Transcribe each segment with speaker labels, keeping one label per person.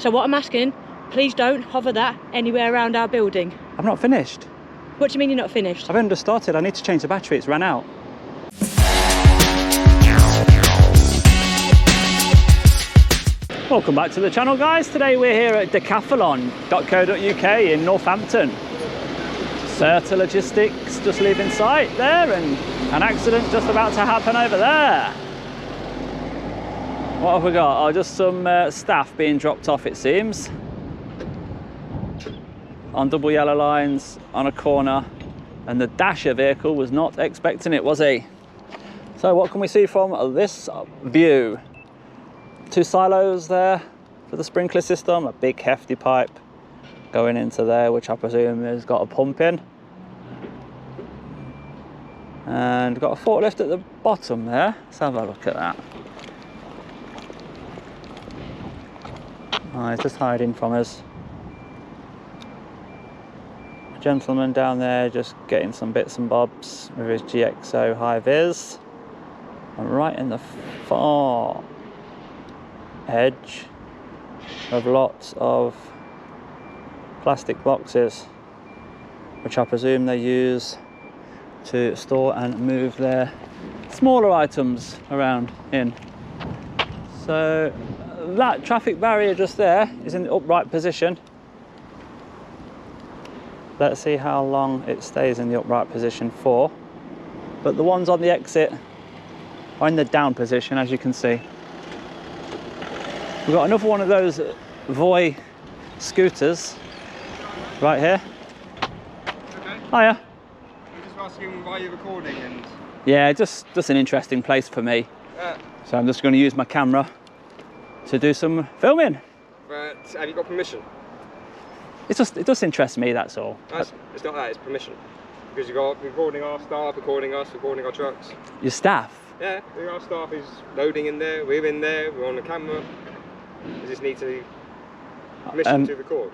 Speaker 1: So what I'm asking, please don't hover that anywhere around our building.
Speaker 2: I'm not finished.
Speaker 1: What do you mean you're not finished?
Speaker 2: I've only just started. I need to change the battery. It's ran out. Welcome back to the channel, guys. Today we're here at Decathlon.co.uk in Northampton. Certa Logistics just leaving site there, and an accident just about to happen over there. What have we got? Oh, just some staff being dropped off, it seems. On double yellow lines, on a corner. And the dasher vehicle was not expecting it, was he? So what can we see from this view? 2 silos there for the sprinkler system, a big hefty pipe going into there, which I presume has got a pump in. And got a forklift at the bottom there. Let's have a look at that. Oh, he's just hiding from us. A gentleman down there just getting some bits and bobs with his GXO high vis. And right in the far edge of lots of plastic boxes, which I presume they use to store and move their smaller items around in. So that traffic barrier just there is in the upright position. Let's see how long it stays in the upright position for. But the ones on the exit are in the down position, as you can see. We've got another one of those Voy scooters right here.
Speaker 3: Okay.
Speaker 2: Hiya.
Speaker 3: I'm just asking why you're recording and...
Speaker 2: Yeah, just an interesting place for me. So I'm just going to use my camera to do some filming.
Speaker 3: But have you got permission?
Speaker 2: It just interests me, that's all.
Speaker 3: No, it's not that, it's permission. Because you've got recording our staff, recording us, recording our trucks.
Speaker 2: Your staff?
Speaker 3: Yeah, our staff is loading in there, we're in there, we're on the camera. You just need to permission to record.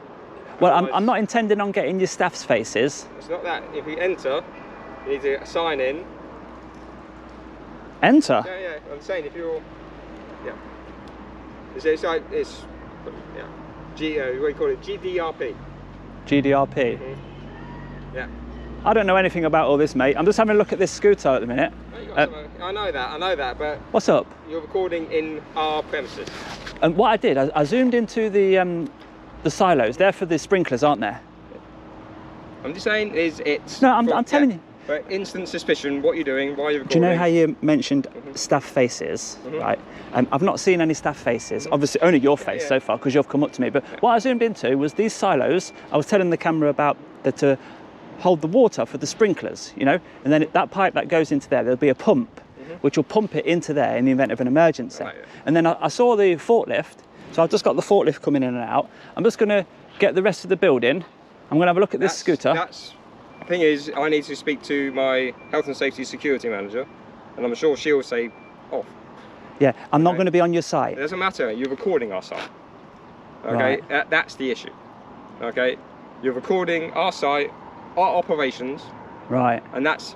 Speaker 2: Well, I'm not intending on getting your staff's faces.
Speaker 3: It's not that. If you enter, you need to sign in.
Speaker 2: Enter?
Speaker 3: Yeah, I'm saying if you're... Yeah. It's yeah. What do you call it? GDRP.
Speaker 2: GDRP?
Speaker 3: Mm-hmm. Yeah.
Speaker 2: I don't know anything about all this, mate. I'm just having a look at this scooter at the minute.
Speaker 3: I know that, but...
Speaker 2: What's up?
Speaker 3: You're recording in our premises.
Speaker 2: And what I did, I zoomed into the silos. They're for the sprinklers, aren't they?
Speaker 3: I'm just saying it's...
Speaker 2: No, I'm telling you.
Speaker 3: For instant suspicion, what you're doing, why you're recording.
Speaker 2: Do you know how you mentioned staff faces, right? I've not seen any staff faces. Obviously, only your face so far, because you've come up to me. But what I zoomed into was these silos. I was telling the camera about to hold the water for the sprinklers, you know? And then that pipe that goes into there, there'll be a pump, which will pump it into there in the event of an emergency. Right. And then I saw the forklift, so I've just got the forklift coming in and out. I'm just going to get the rest of the building. I'm going to have a look at this scooter.
Speaker 3: The thing is, I need to speak to my health and safety security manager, and I'm sure she'll say off.
Speaker 2: Yeah, I'm not going to be on your site.
Speaker 3: It doesn't matter, you're recording our site. Okay, right. That's the issue. Okay, you're recording our site, our operations. Right. And that's...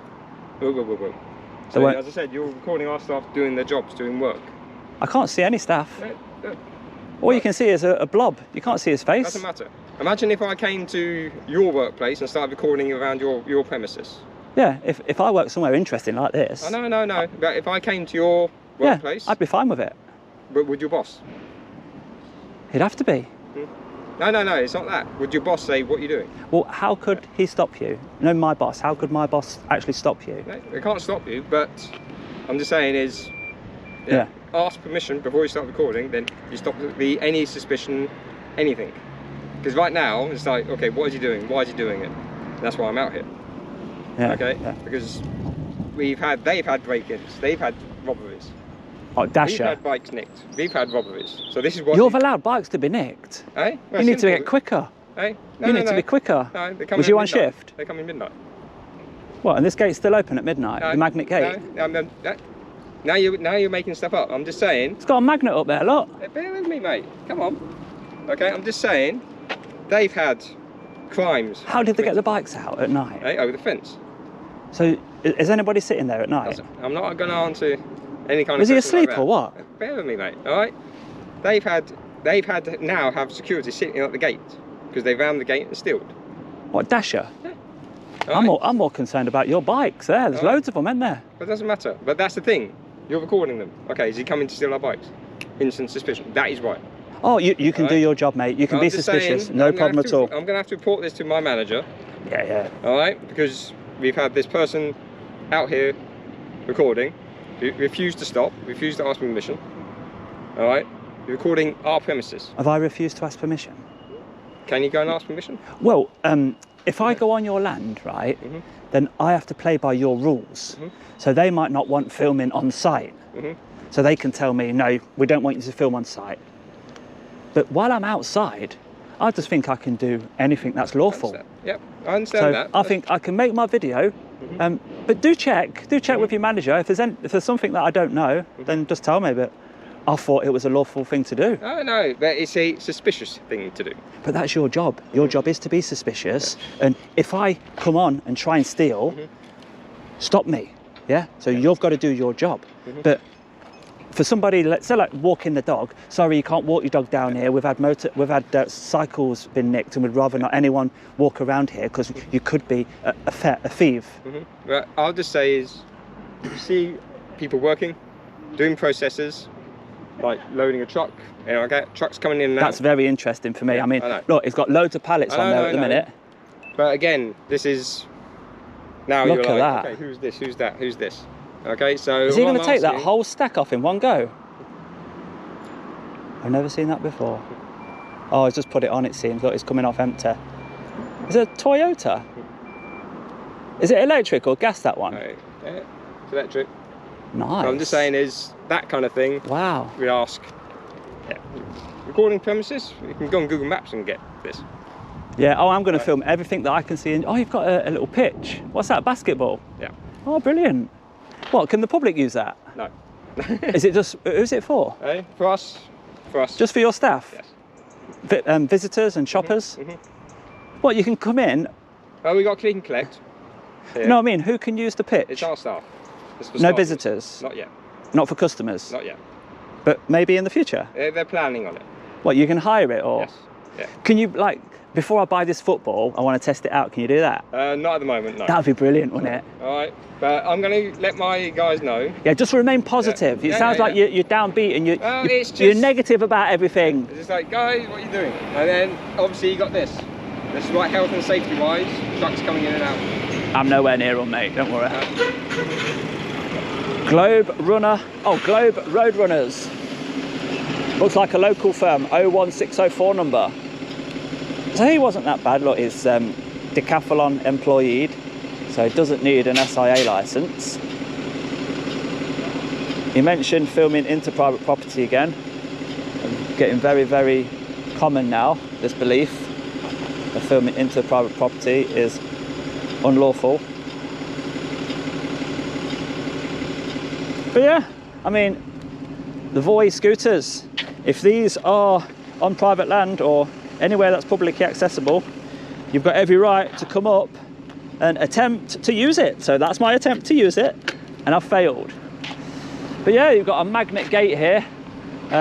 Speaker 3: So as I said, you're recording our staff doing their jobs, doing work.
Speaker 2: I can't see any staff. No. All you can see is a blob. You can't see his face.
Speaker 3: Doesn't matter. Imagine if I came to your workplace and started recording around your premises.
Speaker 2: Yeah, if I work somewhere interesting like this.
Speaker 3: Oh, no. But if I came to your workplace...
Speaker 2: Yeah, I'd be fine with it.
Speaker 3: But would your boss?
Speaker 2: He'd have to be.
Speaker 3: No, it's not that. Would your boss say, what are you doing?
Speaker 2: Well, how could he stop you? No, my boss. How could my boss actually stop you?
Speaker 3: No, they can't stop you, but I'm just saying is... Yeah. Ask permission before you start recording, then you stop any suspicion, anything. Because right now, it's like, okay, what is he doing? Why is he doing it? And that's why I'm out here. Yeah. Okay? Yeah. Because they've had break-ins, they've had robberies.
Speaker 2: Oh, Dasher.
Speaker 3: We've had bikes nicked, we've had robberies. So this is what...
Speaker 2: You've allowed bikes to be nicked?
Speaker 3: Eh? Well,
Speaker 2: you need to get quicker.
Speaker 3: Eh?
Speaker 2: No, you need to be quicker.
Speaker 3: No, they come
Speaker 2: Was you on shift?
Speaker 3: They come in midnight.
Speaker 2: What, and this gate's still open at midnight? The magnet gate?
Speaker 3: No, now you're making stuff up. I'm just saying...
Speaker 2: It's got a magnet up there, look.
Speaker 3: Bear with me, mate. Come on. Okay, I'm just saying, they've had crimes.
Speaker 2: How did they get the bikes out at night?
Speaker 3: Over the fence.
Speaker 2: So, is anybody sitting there at night?
Speaker 3: I'm not going to answer any kind of...
Speaker 2: Was he asleep
Speaker 3: like
Speaker 2: or what?
Speaker 3: Bear with me, mate, all right? They've had they've had to now have security sitting at the gate because they rammed the gate and stealed.
Speaker 2: What, Dasher?
Speaker 3: Yeah.
Speaker 2: I'm more concerned about your bikes there. There's loads of them, isn't there?
Speaker 3: But it doesn't matter. But that's the thing. You're recording them. Okay, is he coming to steal our bikes? Instant suspicion. That is right.
Speaker 2: Oh, you can do your job, mate. You can be suspicious. No problem at all.
Speaker 3: I'm going to have to report this to my manager.
Speaker 2: Yeah.
Speaker 3: All right, because we've had this person out here recording, refused to stop, refused to ask permission. All right, recording our premises.
Speaker 2: Have I refused to ask permission?
Speaker 3: Can you go and ask permission?
Speaker 2: Well, if I go on your land, right, then I have to play by your rules. So they might not want filming on site. So they can tell me, no, we don't want you to film on site. But while I'm outside, I just think I can do anything that's lawful.
Speaker 3: Yep, I understand that.
Speaker 2: I think I can make my video, but do check with your manager. If there's something that I don't know, then just tell me. But I thought it was a lawful thing to do.
Speaker 3: Oh no, but it's a suspicious thing to do.
Speaker 2: But that's your job. Your job is to be suspicious. And if I come on and try and steal, stop me. Yeah. So you've got to do your job. But for somebody, let's say like walking the dog, sorry, you can't walk your dog down here. We've had cycles been nicked, and we'd rather not anyone walk around here because you could be a thief.
Speaker 3: But I'll just say is, you see people working, doing processes, like loading a truck. You know, okay, trucks coming in and out.
Speaker 2: That's very interesting for me. I mean, look, it's got loads of pallets on there at the minute.
Speaker 3: But again, this is now
Speaker 2: look
Speaker 3: you're
Speaker 2: at
Speaker 3: like,
Speaker 2: that.
Speaker 3: okay, who's this? Who's that? Who's this? Okay, so
Speaker 2: is he going to take that whole stack off in one go? I've never seen that before. Oh, he's just put it on, it seems. Look, it's coming off empty. Is it a Toyota? Is it electric or gas, that one?
Speaker 3: Right. Yeah, it's electric.
Speaker 2: Nice.
Speaker 3: So I'm just saying is that kind of thing.
Speaker 2: Wow.
Speaker 3: We ask. Yeah. Recording premises, you can go on Google Maps and get this.
Speaker 2: Yeah, oh, I'm going to film everything that I can see. Oh, you've got a little pitch. What's that, basketball?
Speaker 3: Yeah.
Speaker 2: Oh, brilliant. What, can the public use that?
Speaker 3: No.
Speaker 2: Is it just, who's it for?
Speaker 3: Hey, for us. For us.
Speaker 2: Just for your staff?
Speaker 3: Yes.
Speaker 2: Visitors and shoppers? What, you can come in?
Speaker 3: Oh, we got click and collect. Here.
Speaker 2: No, I mean, who can use the pitch?
Speaker 3: It's our staff. It's for
Speaker 2: no
Speaker 3: staff.
Speaker 2: visitors?
Speaker 3: Not yet.
Speaker 2: Not for customers?
Speaker 3: Not yet.
Speaker 2: But maybe in the future?
Speaker 3: They're planning on it.
Speaker 2: What, you can hire it or?
Speaker 3: Yes. Yeah.
Speaker 2: Can you, like, before I buy this football, I want to test it out, can you do that?
Speaker 3: Not at the moment, no.
Speaker 2: That would be brilliant, wouldn't it?
Speaker 3: All right, but I'm going to let my guys know.
Speaker 2: Yeah, just remain positive.
Speaker 3: Yeah.
Speaker 2: It sounds like you're downbeat and you're negative about everything.
Speaker 3: It's just like, guys, what are you doing? And then, obviously, you got this. This is like health and safety-wise, trucks coming in and out.
Speaker 2: I'm nowhere near them, mate, don't worry. Globe Road Runners. Looks like a local firm, 01604 number. So he wasn't that bad. Look, he's Decathlon employed, so he doesn't need an SIA license. He mentioned filming into private property again. Getting very, very common now, this belief of filming into private property is unlawful. But yeah, I mean, the Voy scooters, if these are on private land or anywhere that's publicly accessible, you've got every right to come up and attempt to use it. So that's my attempt to use it, and I've failed. But yeah, you've got a magnet gate here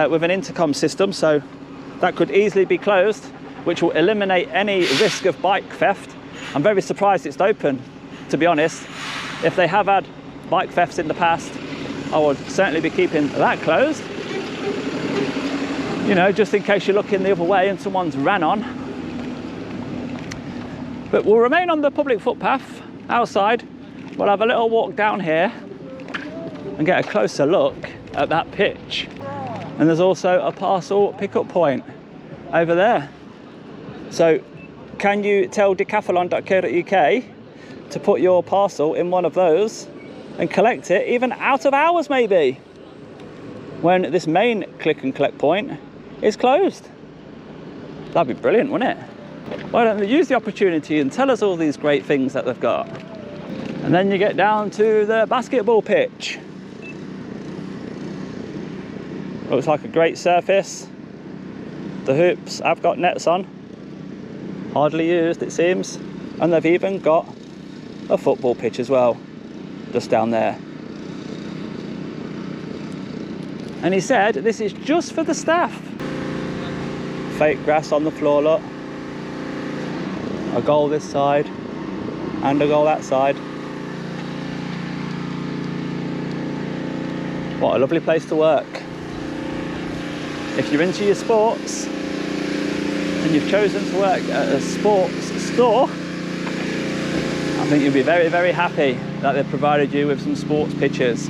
Speaker 2: with an intercom system, so that could easily be closed, which will eliminate any risk of bike theft. I'm very surprised it's open, to be honest. If they have had bike thefts in the past, I would certainly be keeping that closed. You know, just in case you're looking the other way and someone's ran on. But we'll remain on the public footpath outside. We'll have a little walk down here and get a closer look at that pitch. And there's also a parcel pickup point over there. So can you tell Decathlon.co.uk to put your parcel in one of those and collect it even out of hours maybe, when this main click and collect point is closed? That'd be brilliant, wouldn't it? Why don't they use the opportunity and tell us all these great things that they've got? And then you get down to the basketball pitch. Looks like a great surface. The hoops have got nets on. Hardly used, it seems. And they've even got a football pitch as well, just down there. And he said this is just for the staff. fake grass on the floor, look. A goal this side and a goal that side. What a lovely place to work. If you're into your sports and you've chosen to work at a sports store, I think you'll be very, very happy that they've provided you with some sports pitches.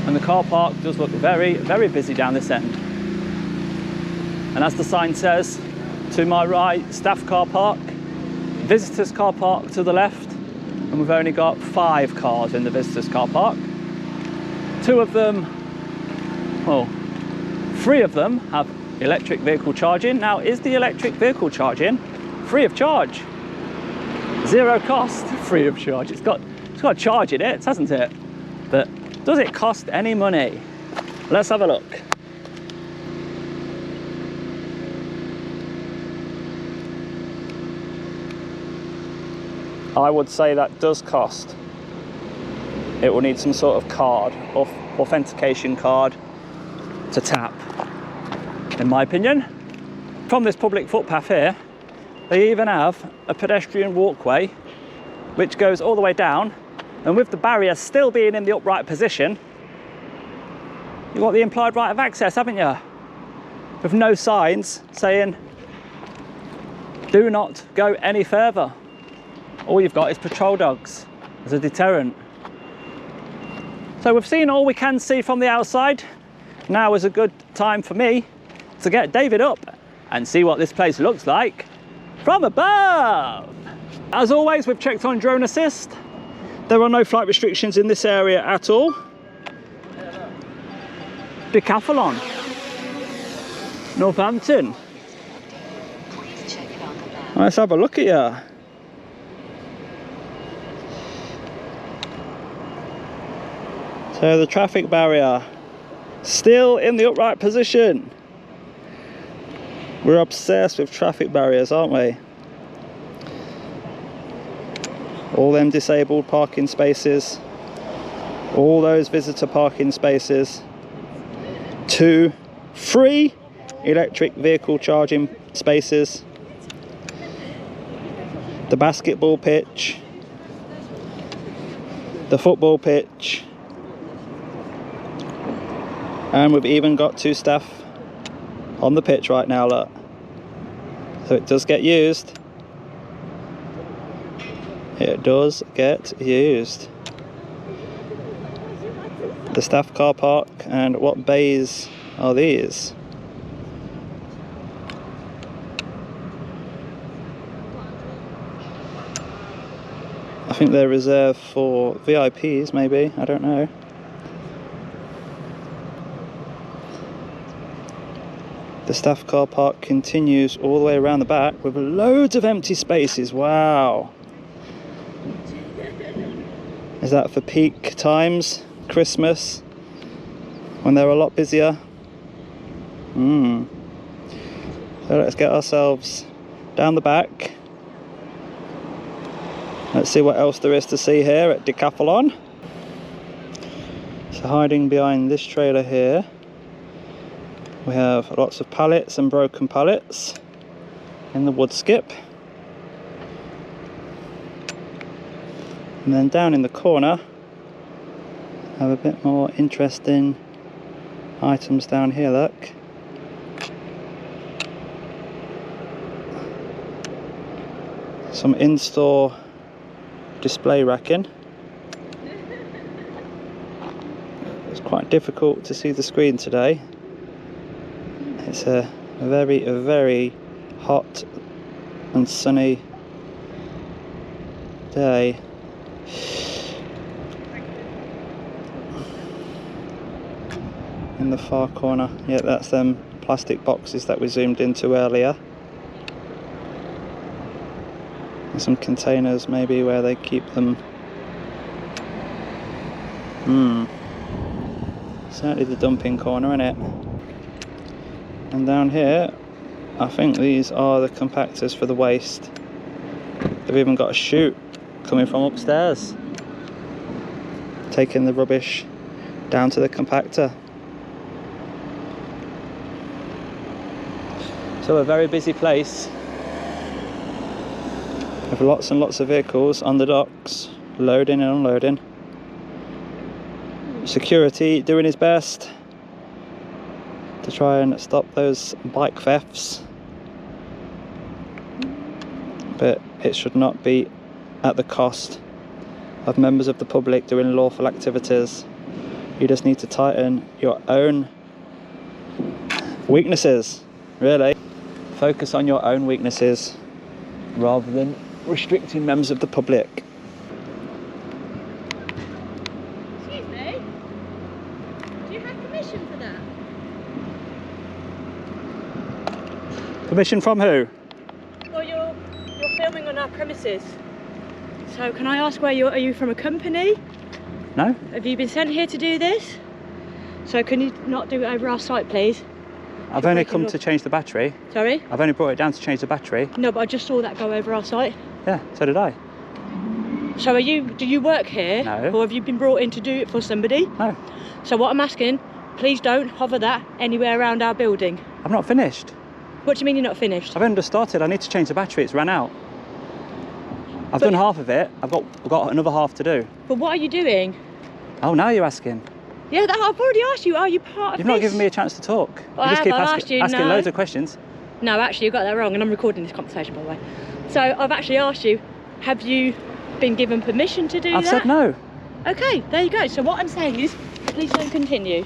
Speaker 2: And the car park does look very, very busy down this end. And as the sign says, to my right, staff car park, visitors car park to the left, and we've only got 5 cars in the visitors car park. 2 of them, well, 3 of them have electric vehicle charging. Now, is the electric vehicle charging free of charge? 0 cost, free of charge. It's got a charge in it, hasn't it? But does it cost any money? Let's have a look. I would say that does cost. It will need some sort of card, or authentication card to tap, in my opinion. From this public footpath here, they even have a pedestrian walkway which goes all the way down, and with the barrier still being in the upright position, you've got the implied right of access, haven't you? With no signs saying, do not go any further. All you've got is patrol dogs as a deterrent. So we've seen all we can see from the outside. Now is a good time for me to get David up and see what this place looks like from above. As always, we've checked on drone assist. There are no flight restrictions in this area at all. Decathlon, Northampton. Let's have a look at you. So the traffic barrier still in the upright position. We're obsessed with traffic barriers, aren't we? All them disabled parking spaces, all those visitor parking spaces, 2 free electric vehicle charging spaces, the basketball pitch, the football pitch, and we've even got 2 staff on the pitch right now, look. So it does get used. It does get used. The staff car park, and what bays are these? I think they're reserved for VIPs, maybe, I don't know. The staff car park continues all the way around the back with loads of empty spaces. Wow. Is that for peak times? Christmas? When they're a lot busier? So let's get ourselves down the back. Let's see what else there is to see here at Decathlon. So hiding behind this trailer here, we have lots of pallets and broken pallets in the wood skip. And then down in the corner, have a bit more interesting items down here, look. Some in-store display racking. It's quite difficult to see the screen today. It's a very, very hot and sunny day. In the far corner, yeah, that's them plastic boxes that we zoomed into earlier. And some containers maybe where they keep them. Certainly the dumping corner, isn't it? And down here, I think these are the compactors for the waste. They've even got a chute coming from upstairs, taking the rubbish down to the compactor. So a very busy place with lots and lots of vehicles on the docks, loading and unloading. Security doing his best to try and stop those bike thefts, but it should not be at the cost of members of the public doing lawful activities. You just need to tighten your own weaknesses, really. Focus on your own weaknesses rather than restricting members of the public.
Speaker 1: Excuse me? Do you have permission for that?
Speaker 2: Permission from who?
Speaker 1: Well, you're filming on our premises. So can I ask where are you from a company?
Speaker 2: No?
Speaker 1: Have you been sent here to do this? So can you not do it over our site, please?
Speaker 2: I've only come to change the battery.
Speaker 1: Sorry?
Speaker 2: I've only brought it down to change the battery.
Speaker 1: No, but I just saw that go over our site.
Speaker 2: Yeah, so did I.
Speaker 1: So do you work here?
Speaker 2: No.
Speaker 1: Or have you been brought in to do it for somebody?
Speaker 2: No.
Speaker 1: So what I'm asking, please don't hover that anywhere around our building.
Speaker 2: I'm not finished.
Speaker 1: What do you mean you're not finished?
Speaker 2: I've only just started. I need to change the battery. It's ran out. I've done half of it. I've got another half to do.
Speaker 1: But what are you doing?
Speaker 2: Oh, now you're asking.
Speaker 1: Yeah, I've already asked you. Are you part of
Speaker 2: You've
Speaker 1: this?
Speaker 2: not given me a chance to talk.
Speaker 1: Well,
Speaker 2: You just keep
Speaker 1: I've asked you,
Speaker 2: asking
Speaker 1: no.
Speaker 2: loads of questions.
Speaker 1: No, actually, you got that wrong, and I'm recording this conversation, by the way. So I've actually asked you, have you been given permission to do that?
Speaker 2: I've said no.
Speaker 1: Okay, there you go. So what I'm saying is, please don't continue.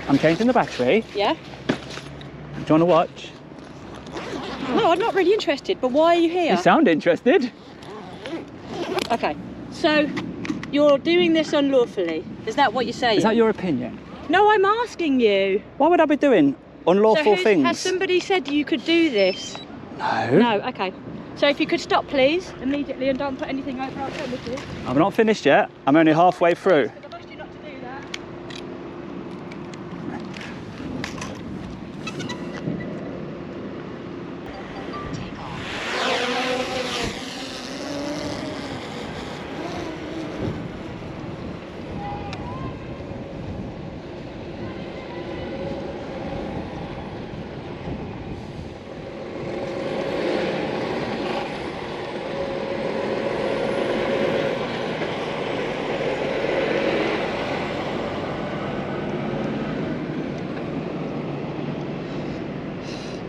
Speaker 2: I'm changing the battery.
Speaker 1: Yeah?
Speaker 2: Do you want to watch?
Speaker 1: No, I'm not really interested, but why are you here?
Speaker 2: You sound interested.
Speaker 1: Okay, so you're doing this unlawfully. Is that what you're saying?
Speaker 2: Is that your opinion?
Speaker 1: No, I'm asking you.
Speaker 2: Why would I be doing unlawful things?
Speaker 1: Has somebody said you could do this?
Speaker 2: No.
Speaker 1: No, okay. So if you could stop, please, immediately, and don't put anything over our premises.
Speaker 2: I'm not finished yet. I'm only halfway through.
Speaker 1: I've asked you not to do that.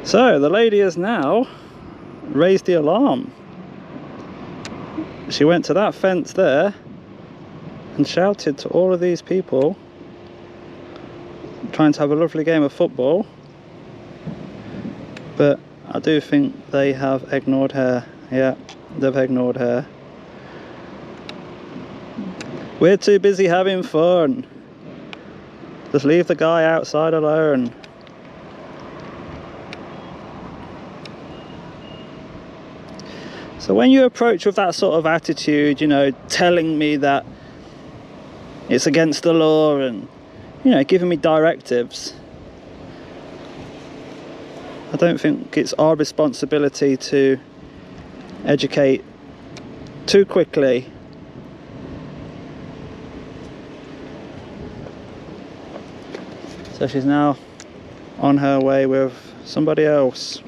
Speaker 2: So the lady has now raised the alarm. She went to that fence there and shouted to all of these people trying to have a lovely game of football, but I do think they have ignored her. Yeah, they've ignored her. We're too busy having fun. Just leave the guy outside alone. So when you approach with that sort of attitude, you know, telling me that it's against the law and, you know, giving me directives, I don't think it's our responsibility to educate too quickly. So she's now on her way with somebody else.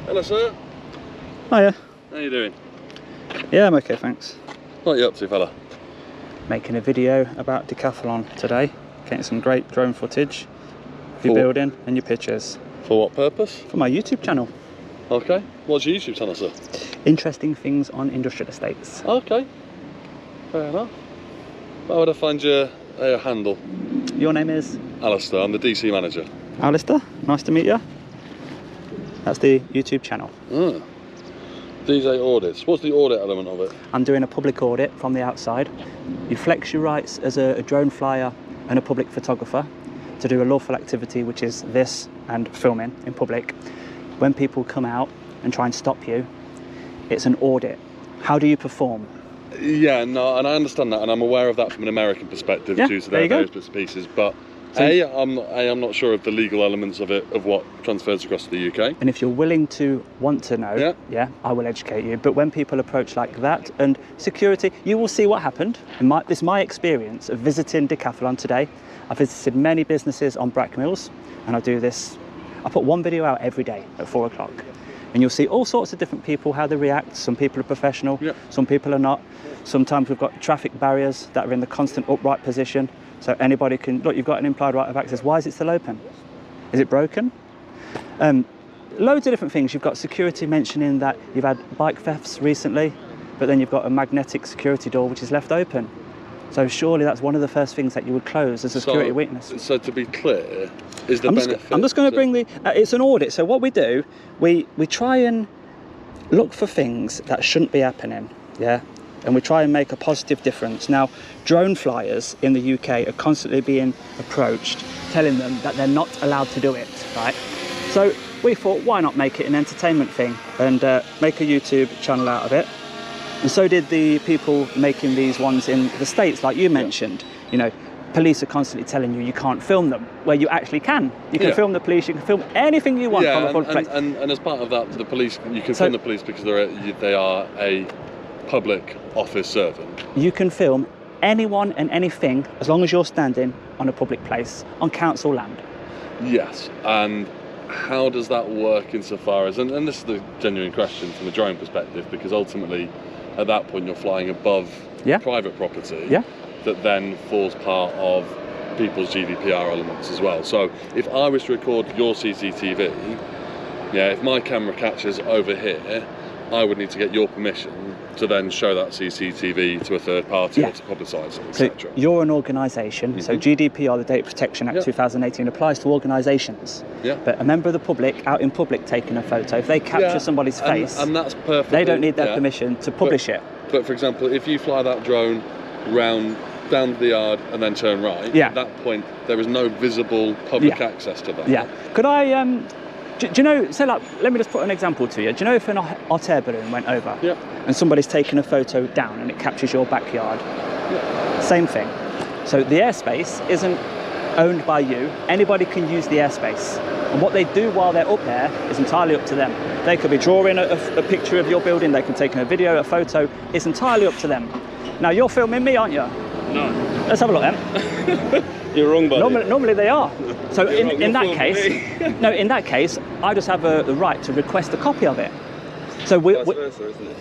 Speaker 4: Hello, sir.
Speaker 2: Hiya.
Speaker 4: How you doing?
Speaker 2: Yeah, I'm okay, thanks.
Speaker 4: What are you up to, fella?
Speaker 2: Making a video about Decathlon today, getting some great drone footage of your
Speaker 4: For-
Speaker 2: building and your pictures
Speaker 4: For what purpose?
Speaker 2: for my YouTube channel.
Speaker 4: Okay. What's your YouTube channel, sir?
Speaker 2: Interesting things on industrial estates.
Speaker 4: Okay. Fair enough. How would I find your handle?
Speaker 2: Your name is?
Speaker 3: Alistair, I'm the DC manager.
Speaker 2: Alistair, nice to meet you. That's the YouTube channel.
Speaker 3: Ah. DJ audits. What's the audit element of it?
Speaker 2: I'm doing a public audit from the outside. You flex your rights as a drone flyer and a public photographer to do a lawful activity, which is this and filming in public. When people come out and try and stop you, it's an audit. How do you perform?
Speaker 3: Yeah, no, and I understand that, and I'm aware of that from an American perspective
Speaker 2: Yeah,
Speaker 3: due to
Speaker 2: there
Speaker 3: their
Speaker 2: you go.
Speaker 3: various bits and pieces, but
Speaker 2: So
Speaker 4: I'm not sure of the legal elements of it, of what transfers across to the UK.
Speaker 2: And if you're willing to want to know, yeah, I will educate you. But when people approach like that and security, you will see what happened. And this is my experience of visiting Decathlon today. I've visited many businesses on Brackmills, and I do this. I put one video out every day at 4 o'clock. And you'll see all sorts of different people, how they react. Some people are professional, some people are not. Sometimes we've got traffic barriers that are in the constant upright position. So anybody can, look, you've got an implied right of access. Why is it still open? Is it broken? Loads of different things. You've got security mentioning that you've had bike thefts recently, but then you've got a magnetic security door which is left open. So surely that's one of the first things that you would close as a security weakness.
Speaker 4: So to be clear, is the benefit...
Speaker 2: I'm just going to bring the... it's an audit. So what we do, we try and look for things that shouldn't be happening, yeah? And we try and make a positive difference. Now, drone flyers in the UK are constantly being approached, telling them that they're not allowed to do it, right? So we thought, why not make it an entertainment thing and make a YouTube channel out of it? And so did the people making these ones in the States, like you mentioned. You know, police are constantly telling you can't film them, where you actually can. You can film the police, you can film anything you want from a public place.
Speaker 4: And as part of that, the police, you can film the police because they are a public office servant.
Speaker 2: You can film anyone and anything as long as you're standing on a public place, on council land.
Speaker 4: Yes, and how does that work insofar as, and this is the genuine question from a drone perspective, because ultimately at that point you're flying above private property that then falls part of people's GDPR elements as well. So if I was to record your CCTV, if my camera catches over here, I would need to get your permission to then show that CCTV to a third party or to publicise it, etc.
Speaker 2: So you're an organisation, so GDPR, the Data Protection Act 2018, applies to organisations. But a member of the public, out in public taking a photo, if they capture somebody's face,
Speaker 4: and that's perfect,
Speaker 2: they don't need their permission to publish it.
Speaker 4: But for example, if you fly that drone down the yard and then turn right, at that point there is no visible public access to that.
Speaker 2: Could I... Do you know, so like, let me just put an example to you. Do you know if an hot air balloon went over and somebody's taken a photo down and it captures your backyard? Same thing. So the airspace isn't owned by you. Anybody can use the airspace. And what they do while they're up there is entirely up to them. They could be drawing a picture of your building, they can take a video, a photo. It's entirely up to them. Now, you're filming me, aren't you?
Speaker 5: No.
Speaker 2: Let's have a look then.
Speaker 5: You're wrong, buddy.
Speaker 2: Normally they are. So in that case, I just have the right to request a copy of it. So
Speaker 5: Vice versa, isn't it?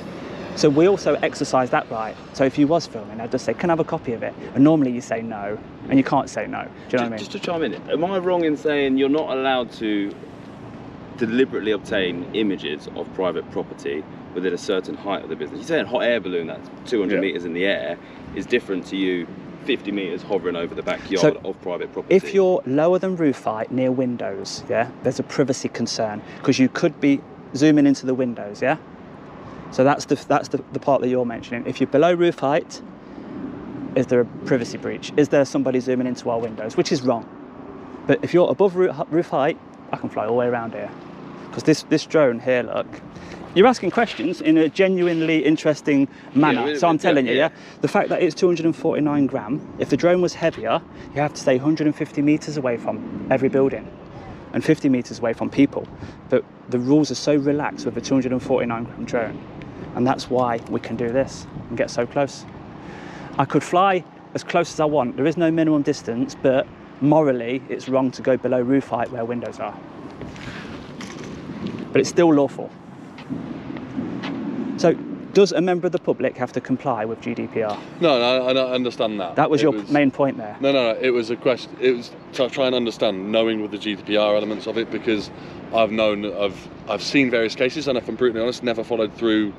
Speaker 2: So we also exercise that right. So if you was filming, I'd just say, can I have a copy of it? And normally you say no, and you can't say no. Do you know what I mean?
Speaker 5: Just to chime in, am I wrong in saying you're not allowed to deliberately obtain images of private property within a certain height of the business? You're saying a hot air balloon that's 200 metres in the air is different to you 50 metres hovering over the backyard of private property.
Speaker 2: If you're lower than roof height near windows, there's a privacy concern because you could be zooming into the windows, So that's the part that you're mentioning. If you're below roof height, is there a privacy breach? Is there somebody zooming into our windows? Which is wrong. But if you're above roof height, I can fly all the way around here. Because this drone here, look, you're asking questions in a genuinely interesting manner. So I'm telling you, the fact that it's 249 gram, if the drone was heavier, you have to stay 150 metres away from every building and 50 metres away from people. But the rules are so relaxed with a 249 gram drone. And that's why we can do this and get so close. I could fly as close as I want. There is no minimum distance, but morally, it's wrong to go below roof height where windows are. But it's still lawful. So, does a member of the public have to comply with GDPR?
Speaker 4: No, I understand that.
Speaker 2: That was your main point there.
Speaker 4: No, it was a question. It was to try and understand, knowing with the GDPR elements of it, because I've seen various cases, and if I'm brutally honest, never followed through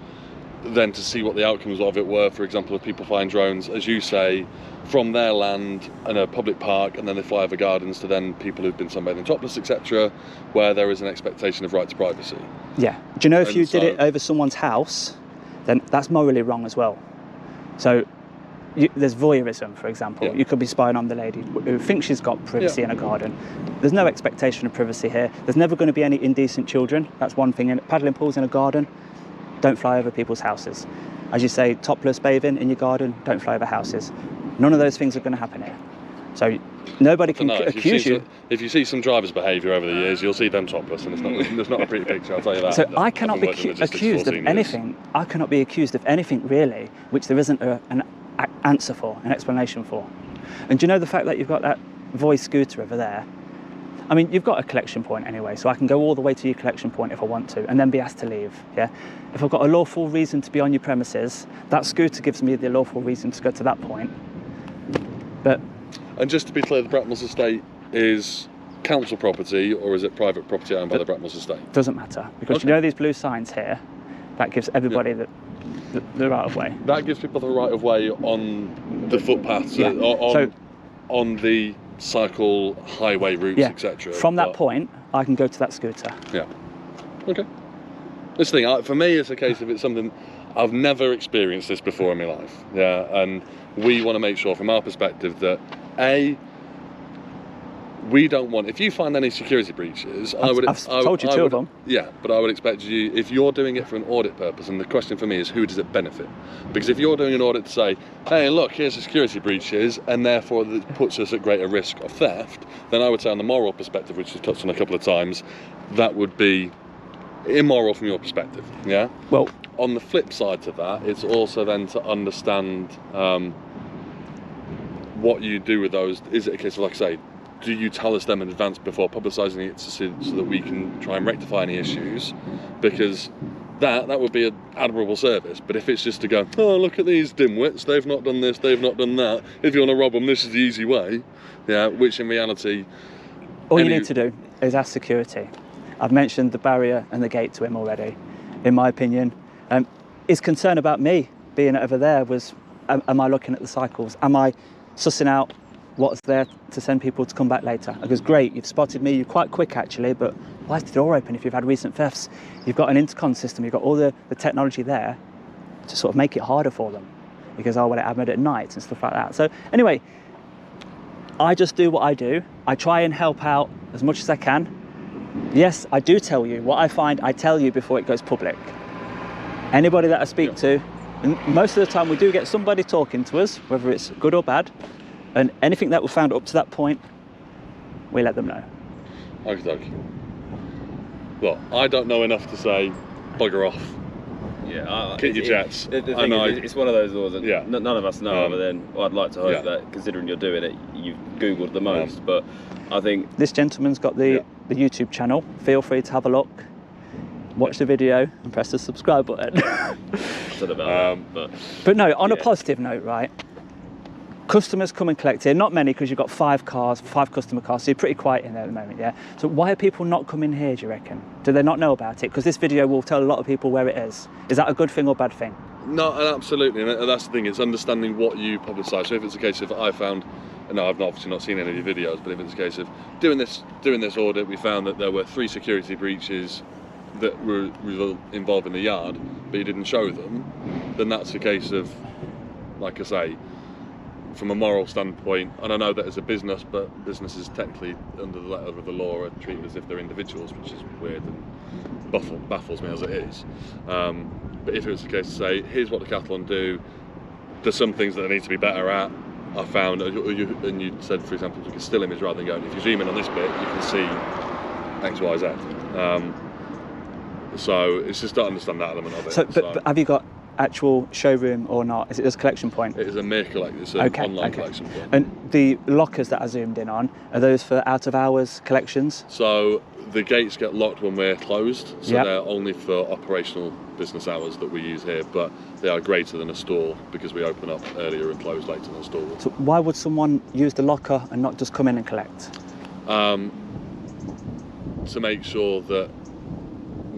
Speaker 4: then to see what the outcomes of it were. For example, if people flying drones, as you say, from their land in a public park, and then they fly over gardens to then people who've been sunbathing topless, etc., where there is an expectation of right to privacy. Yeah.
Speaker 2: Do you know if you did it over someone's house, then that's morally wrong as well. So there's voyeurism, for example. You could be spying on the lady who thinks she's got privacy in a garden. There's no expectation of privacy here. There's never going to be any indecent children. That's one thing. Paddling pools in a garden, don't fly over people's houses. As you say, topless bathing in your garden, don't fly over houses. None of those things are going to happen here. So nobody can accuse you.
Speaker 4: If you see some drivers' behaviour over the years, you'll see them topless, and it's not a pretty picture, I'll tell you that.
Speaker 2: So I cannot be accused of anything. I cannot be accused of anything really, which there isn't an answer for, an explanation for. And do you know the fact that you've got that voice scooter over there? I mean, you've got a collection point anyway, so I can go all the way to your collection point if I want to, and then be asked to leave, yeah? If I've got a lawful reason to be on your premises, that scooter gives me the lawful reason to go to that point. But...
Speaker 4: And just to be clear, the Bracknell's estate is council property, or is it private property owned by the Bracknell's estate?
Speaker 2: Doesn't matter, because you know these blue signs here, that gives everybody the right of way.
Speaker 4: That gives people the right of way on the footpaths, on the cycle highway routes, etc.
Speaker 2: From that point, I can go to that scooter.
Speaker 4: Yeah. Okay. This thing, for me, it's a case of it's something I've never experienced this before in my life. Yeah, and we want to make sure, from our perspective, that we don't want. If you find any security breaches,
Speaker 2: I've told you two of them.
Speaker 4: Yeah, but I would expect you, if you're doing it for an audit purpose, and the question for me is, who does it benefit? Because if you're doing an audit to say, hey, look, here's the security breaches, and therefore it puts us at greater risk of theft, then I would say, on the moral perspective, which we've touched on a couple of times, that would be immoral from your perspective. Yeah.
Speaker 2: Well,
Speaker 4: on the flip side to that, it's also then to understand what you do with those. Is it a case of, like I say, do you tell us them in advance before publicising it so that we can try and rectify any issues? Because that would be an admirable service. But if it's just to go, oh, look at these dimwits, they've not done this, they've not done that, if you want to rob them, this is the easy way. Yeah, which in reality...
Speaker 2: All you need to do is ask security. I've mentioned the barrier and the gate to him already. In my opinion, his concern about me being over there was, am I looking at the cycles? Am I sussing out what's there to send people to come back later? I goes, great, you've spotted me, you're quite quick actually, but why is the door open if you've had recent thefts? You've got an intercom system, you've got all the technology there to sort of make it harder for them. Because, oh, well, it happened at night and stuff like that. So anyway, I just do what I do. I try and help out as much as I can. Yes, I do tell you. What I find, I tell you before it goes public. Anybody that I speak to, and most of the time we do get somebody talking to us, whether it's good or bad, and anything that we found up to that point, we let them know.
Speaker 4: Okay. Well, I don't know enough to say, bugger off.
Speaker 5: Yeah,
Speaker 4: keep your jets.
Speaker 5: The thing is, it's one of those laws that none of us know, other than, well, I'd like to hope that, considering you're doing it, you've Googled the most, but I think...
Speaker 2: This gentleman's got the YouTube channel. Feel free to have a look, watch the video, and press the subscribe button. But no, on a positive note, right? Customers come and collect here, not many, because you've got 5 customer cars, so you're pretty quiet in there at the moment, yeah? So why are people not coming here, do you reckon? Do they not know about it? Because this video will tell a lot of people where it is. Is that a good thing or bad thing?
Speaker 4: No, absolutely, and that's the thing, it's understanding what you publicise. So if it's a case of, I found, no, I've obviously not seen any of your videos, but if it's a case of doing this audit, we found that there were 3 security breaches that were involved in the yard, but you didn't show them, then that's a case of, like I say, from a moral standpoint, and I know that as a business, but businesses technically under the letter of the law are treated as if they're individuals, which is weird and baffles me as it is. But if it was the case to say, here's what Decathlon do, there's some things that they need to be better at, I found, and you said, for example, like a still image rather than going, if you zoom in on this bit, you can see X, Y, Z. So it's just to understand that element of it.
Speaker 2: So, but have you got actual showroom or not? Is it just a collection point?
Speaker 4: It is a mere collection, it's an online collection point.
Speaker 2: And the lockers that I zoomed in on, are those for out of hours collections?
Speaker 4: So the gates get locked when we're closed, so they're only for operational business hours that we use here, but they are greater than a store because we open up earlier and close later than a store.
Speaker 2: So why would someone use the locker and not just come in and collect?
Speaker 4: To make sure that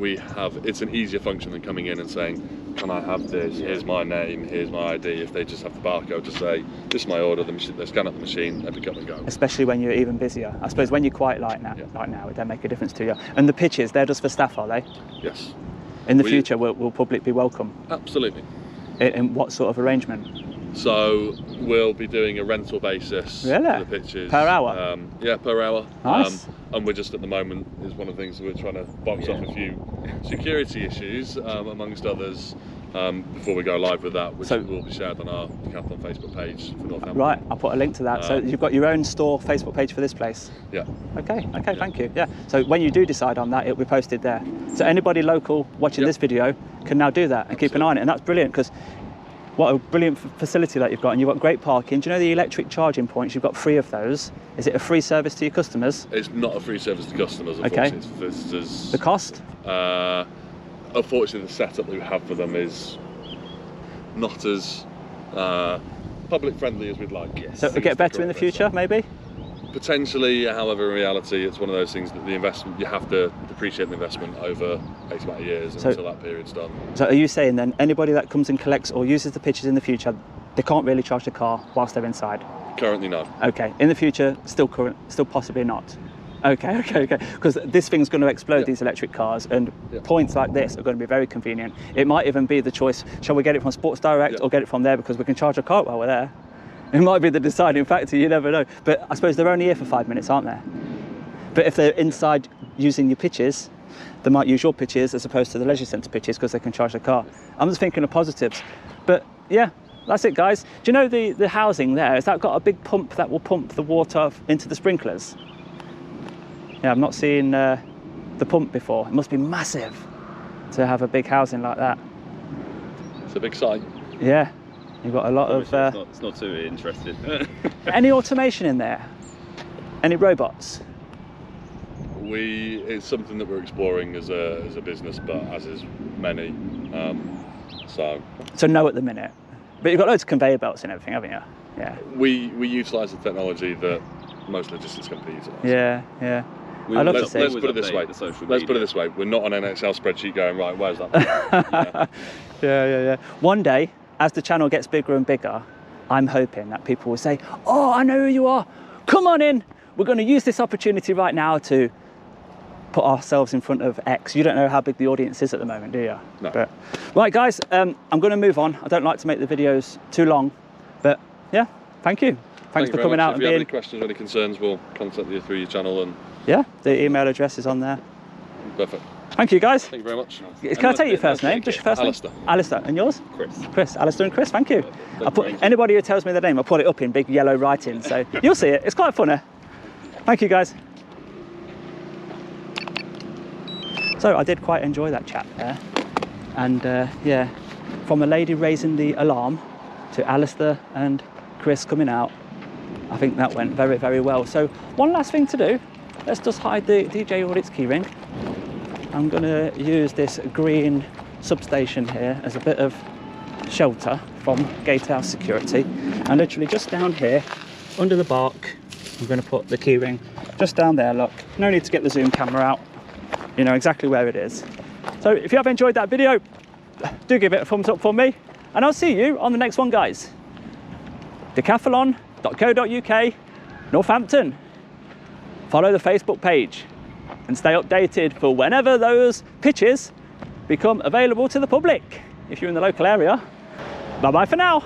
Speaker 4: it's an easier function than coming in and saying, can I have this, here's my name, here's my ID. If they just have the barcode to say, this is my order, they scan up the machine, they pick up and go.
Speaker 2: Especially when you're even busier. I suppose when you're quiet like now, it don't make a difference to you. And the pitches, they're just for staff, are they?
Speaker 4: Yes.
Speaker 2: In the future, will public be welcome?
Speaker 4: Absolutely.
Speaker 2: In what sort of arrangement?
Speaker 4: So we'll be doing a rental basis for the pitches.
Speaker 2: Per hour?
Speaker 4: Yeah, per hour.
Speaker 2: Nice.
Speaker 4: And we're just at the moment, is one of the things we're trying to box off a few security issues, amongst others, before we go live with that, which will be shared on our Decathlon Facebook page for Northampton.
Speaker 2: Right, I'll put a link to that. So you've got your own store Facebook page for this place?
Speaker 4: Yeah.
Speaker 2: Okay, thank you. Yeah. So when you do decide on that, it'll be posted there. So anybody local watching this video can now do that and keep an eye on it. And that's brilliant, because what a brilliant facility that you've got, and you've got great parking. Do you know the electric charging points? You've got 3 of those. Is it a free service to your customers?
Speaker 4: It's not a free service to customers, unfortunately. It's for visitors.
Speaker 2: The cost?
Speaker 4: Unfortunately, the setup that we have for them is not as public friendly as we'd like. Yes.
Speaker 2: So it'll get better in the future, maybe?
Speaker 4: Potentially, however, in reality, it's one of those things that the investment, you have to depreciate the investment over X amount of years until that period's done. So
Speaker 2: are you saying then anybody that comes and collects or uses the pictures in the future, they can't really charge the car whilst they're inside?
Speaker 4: Currently, no.
Speaker 2: Okay. In the future, still possibly not. Okay. Because this thing's going to explode, these electric cars, and points like this are going to be very convenient. It might even be the choice, shall we get it from Sports Direct or get it from there, because we can charge a car while we're there. It might be the deciding factor, you never know. But I suppose they're only here for 5 minutes, aren't they? But if they're inside using your pitches, they might use your pitches as opposed to the leisure centre pitches, because they can charge the car. I'm just thinking of positives. But yeah, that's it, guys. Do you know the housing there, has that got a big pump that will pump the water into the sprinklers? Yeah, I've not seen the pump before. It must be massive to have a big housing like that.
Speaker 4: It's a big site.
Speaker 2: Yeah, you've got a lot of...
Speaker 5: It's not too interesting.
Speaker 2: Any automation in there? Any robots?
Speaker 4: It's something that we're exploring as a business, but as is many.
Speaker 2: So no at the minute. But you've got loads of conveyor belts and everything, haven't you? Yeah.
Speaker 4: We utilise the technology that most logistics companies utilise.
Speaker 2: Yeah.
Speaker 4: Let's put it this way. We're not on an Excel spreadsheet going, right, where's that?
Speaker 2: Yeah. One day, as the channel gets bigger and bigger, I'm hoping that people will say, oh, I know who you are. Come on in. We're going to use this opportunity right now to put ourselves in front of X. You don't know how big the audience is at the moment, do you?
Speaker 4: No.
Speaker 2: But, right, guys, I'm going to move on. I don't like to make the videos too long, but yeah, thank you. Thanks for coming out.
Speaker 4: If you have any questions or any concerns, we'll contact you through your channel. And
Speaker 2: yeah, the email address is on there.
Speaker 4: Perfect.
Speaker 2: Thank you, guys.
Speaker 4: Thank you very much.
Speaker 2: Can I take your first name? Just your first
Speaker 4: Alistair.
Speaker 2: name? Alistair. And yours?
Speaker 5: Chris.
Speaker 2: Alistair and Chris, thank you. Anybody who tells me their name, I'll put it up in big yellow writing, so you'll see it. It's quite funny. Thank you, guys. So I did quite enjoy that chat there. And yeah, from a lady raising the alarm to Alistair and Chris coming out, I think that went very, very well. So one last thing to do, let's just hide the djaudits keyring. I'm going to use this green substation here as a bit of shelter from gatehouse security. And literally just down here, under the bark, I'm going to put the keyring just down there, look. No need to get the zoom camera out. You know exactly where it is. So if you have enjoyed that video, do give it a thumbs up for me. And I'll see you on the next one, guys. Decathlon.co.uk, Northampton. Follow the Facebook page and stay updated for whenever those pitches become available to the public. If you're in the local area, bye-bye for now.